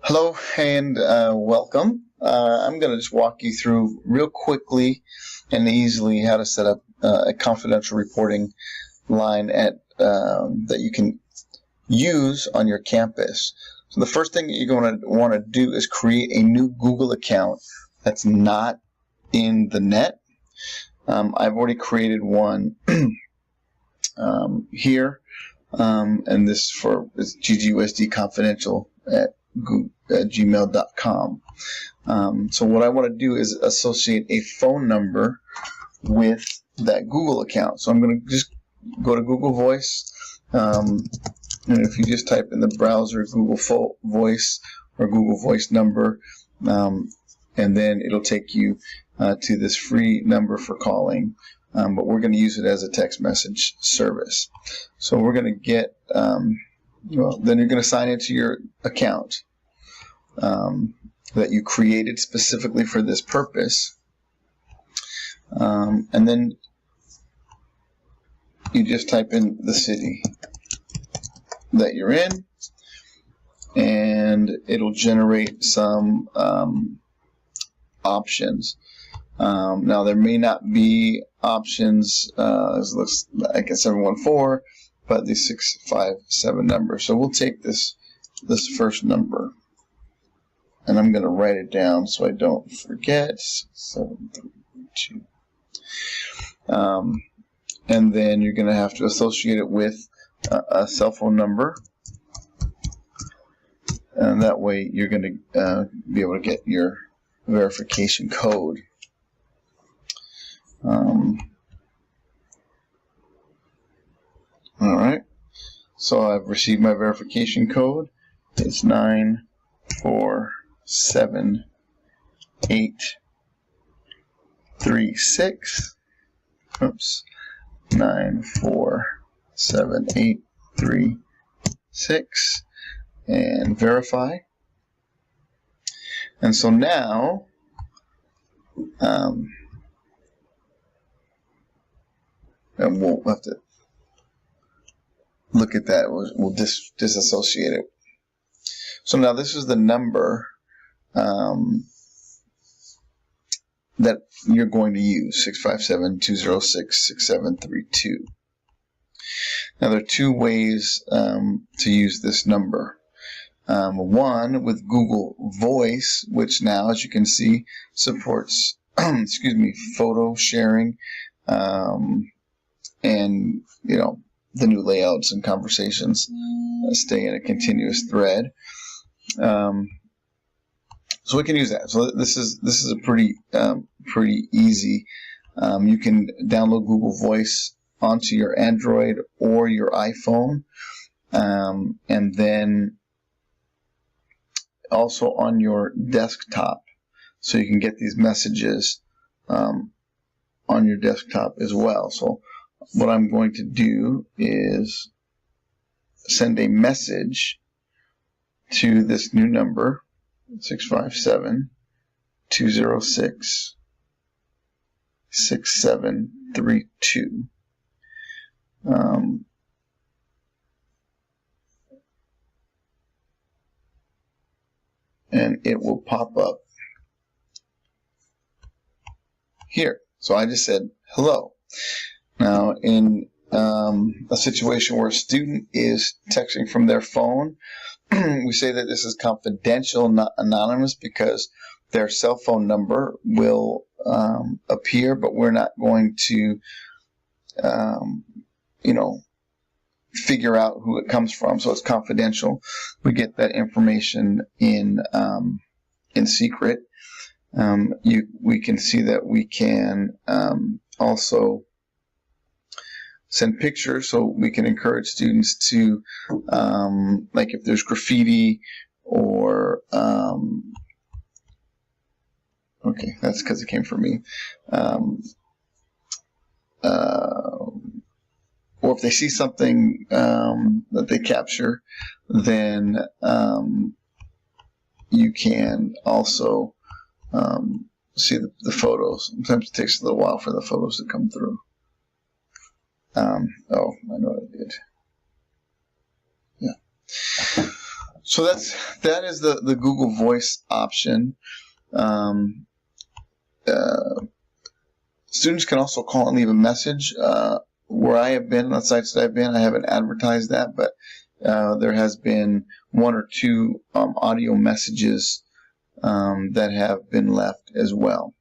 Hello and welcome. I'm going to just walk you through real quickly and easily how to set up a confidential reporting line that you can use on your campus. So the first thing that you're going to want to do is create a new Google account that's not in the net. I've already created one here, and this is GGUSD confidential at gmail.com. So what I want to do is associate a phone number with that Google account. So I'm going to just go to Google Voice, and if you just type in the browser Google Voice or Google Voice number, and then it'll take you to this free number for calling, but we're going to use it as a text message service. So we're going to get, then you're going to sign into your account that you created specifically for this purpose, and then you just type in the city that you're in, and it'll generate some options. Now there may not be options as looks like a 714, but the 657 number. So we'll take this first number, and I'm going to write it down so I don't forget. 732. And then you're going to have to associate it with a cell phone number, and that way you're going to be able to get your verification code. Alright, so I've received my verification code. It's 9478336. Oops, 9478336, and verify. And so now, and we'll have to look at that. We'll disassociate it. So now this is the number that you're going to use, 657-206-6732. Now there are two ways to use this number. One with Google Voice, which now, as you can see, supports photo sharing, and the new layouts and conversations stay in a continuous thread. So we can use that. So this is a pretty easy. You can download Google Voice onto your Android or your iPhone, and then also on your desktop, so you can get these messages on your desktop as well. So what I'm going to do is send a message to this new number, 657-206-6732. And it will pop up here. So I just said hello. Now in a situation where a student is texting from their phone, we say that this is confidential, not anonymous, because their cell phone number will appear, but we're not going to figure out who it comes from. So it's confidential. We get that information in secret. We can see that we can also send pictures, so we can encourage students to, like if there's graffiti or, okay, that's because it came from me, or if they see something that they capture, then you can also see the photos. Sometimes it takes a little while for the photos to come through. Oh, I know what I did. Yeah. So that is the Google Voice option. Students can also call and leave a message. Where I have been, on the sites that I've been, I haven't advertised that, but there has been one or two audio messages that have been left as well.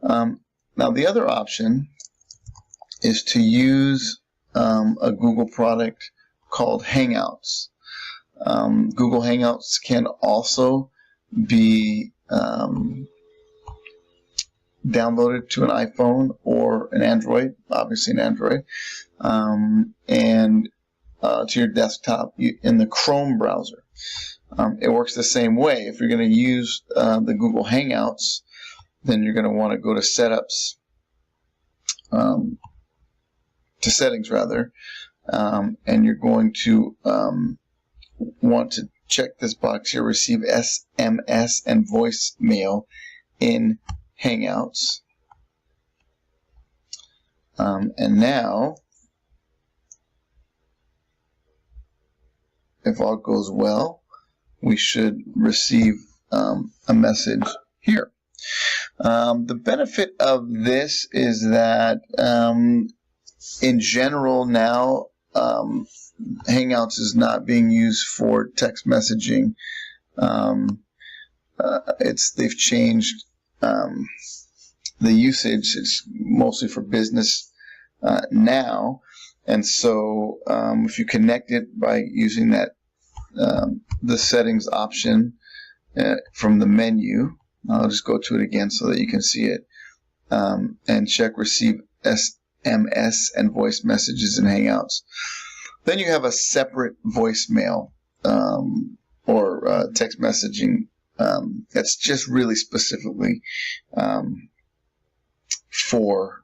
Now the other option is to use a Google product called Hangouts. Google Hangouts can also be downloaded to an iPhone or an Android, obviously an Android, and to your desktop in the Chrome browser. It works the same way. If you're going to use the Google Hangouts, then you're going to want to go to Settings rather, and you're going to want to check this box here, receive SMS and voicemail in Hangouts. And now, if all goes well, we should receive a message here. The benefit of this is that in general now, Hangouts is not being used for text messaging. They've changed the usage. It's mostly for business now, and so if you connect it by using that the settings option from the menu, I'll just go to it again so that you can see it, and check receive SMS and voice messages in Hangouts. Then you have a separate voicemail or text messaging that's just really specifically for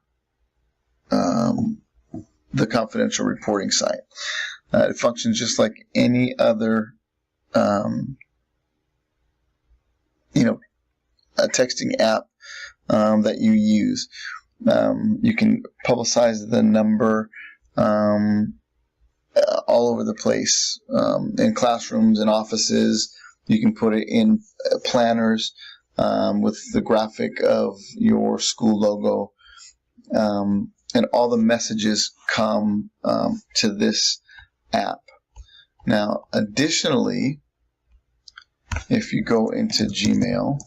the confidential reporting site. It functions just like any other a texting app that you use. You can publicize the number all over the place, in classrooms and offices. You can put it in planners with the graphic of your school logo, and all the messages come to this app. Now, additionally, if you go into Gmail,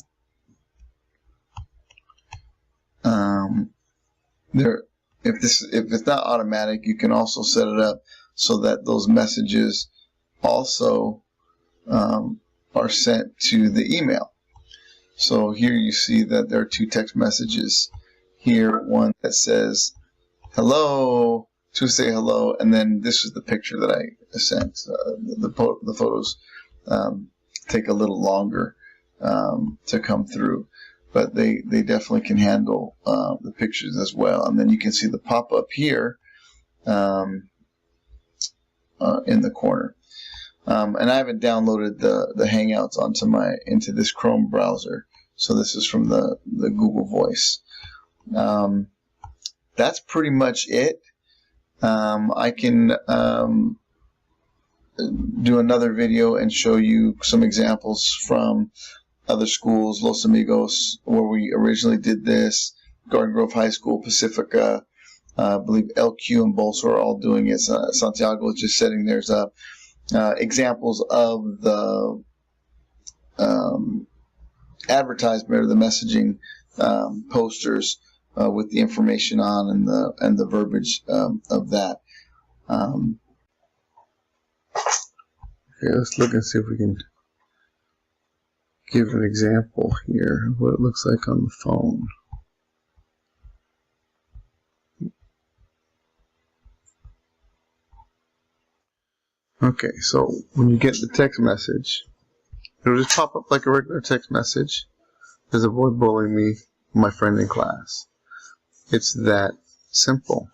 if it's not automatic, you can also set it up so that those messages also are sent to the email. So here you see that there are two text messages here, one that says hello, to say hello, and then this is the picture that I sent. The photos take a little longer to come through, but they definitely can handle the pictures as well. And then you can see the pop-up here in the corner. And I haven't downloaded the Hangouts into this Chrome browser, so this is from the Google Voice. That's pretty much it. I can do another video and show you some examples from other schools, Los Amigos, where we originally did this, Garden Grove High School, Pacifica, I believe LQ and Bolsa are all doing it. Santiago is just setting theirs up. Examples of the advertisement or the messaging posters with the information on and the verbiage of that. Okay, let's look and see if we can give an example here of what it looks like on the phone. Okay, so when you get the text message, it'll just pop up like a regular text message. There's a boy bullying me, my friend in class. It's that simple.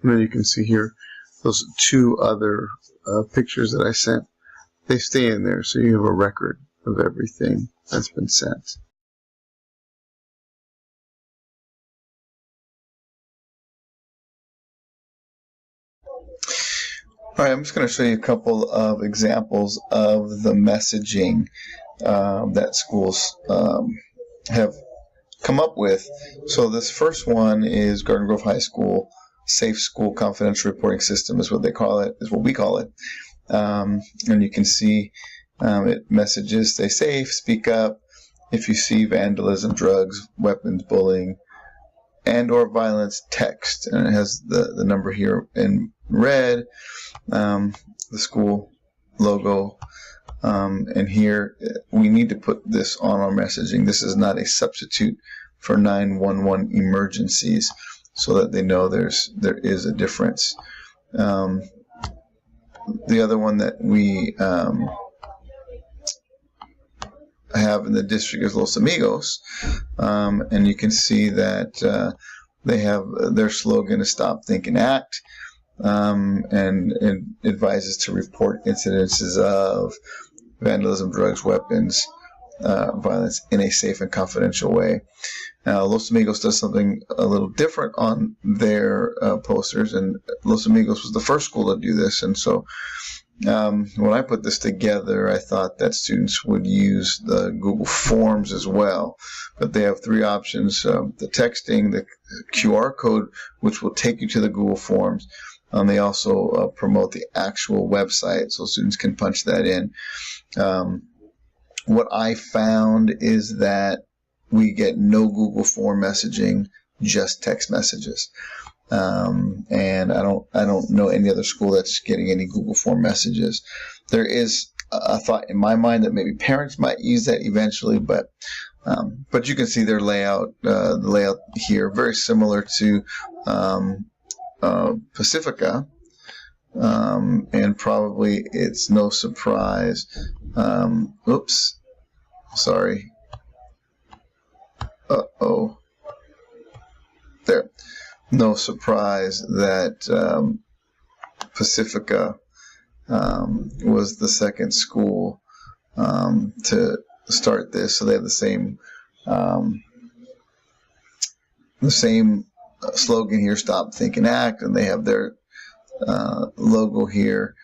And then you can see here those two other pictures that I sent. They stay in there, so you have a record of everything that's been sent. All right, I'm just going to show you a couple of examples of the messaging that schools have come up with. So this first one is Garden Grove High School Safe School Confidential Reporting System is what they call it, is what we call it. And you can see it messages, stay safe, speak up if you see vandalism, drugs, weapons, bullying, and or violence, text. And it has the number here in red, the school logo. And here we need to put this on our messaging. This is not a substitute for 911 emergencies, so that they know there is a difference. The other one that we have in the district is Los Amigos, and you can see that they have their slogan is "Stop, Think, and Act," and it advises to report incidences of vandalism, drugs, weapons, violence in a safe and confidential way. Now, Los Amigos does something a little different on their posters, and Los Amigos was the first school to do this. And so when I put this together, I thought that students would use the Google Forms as well. But they have three options: the texting, the QR code, which will take you to the Google Forms. They also promote the actual website, so students can punch that in. What I found is that we get no Google Form messaging, just text messages. And I don't know any other school that's getting any Google Form messages. There is a thought in my mind that maybe parents might use that eventually, but you can see their layout, the layout here, very similar to Pacifica, and probably it's no surprise. Oops, sorry. There. No surprise that Pacifica was the second school to start this. So they have the same slogan here: "Stop, Think, and Act," and they have their logo here: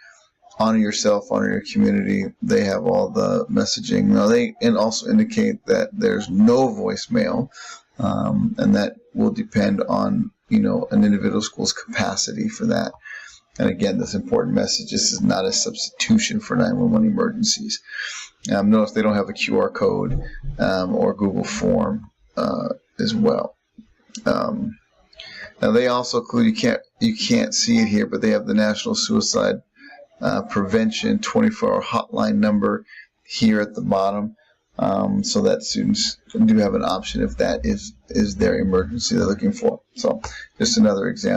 "Honor yourself, honor your community." They have all the messaging. Now they also indicate that there's no voicemail, and that will depend on an individual school's capacity for that. And again, this important message: this is not a substitution for 911 emergencies. Notice they don't have a QR code or Google Form as well. Now they also include, you can't see it here, but they have the National Suicide Prevention 24-hour hotline number here at the bottom, so that students do have an option if that is their emergency they're looking for. So just another example.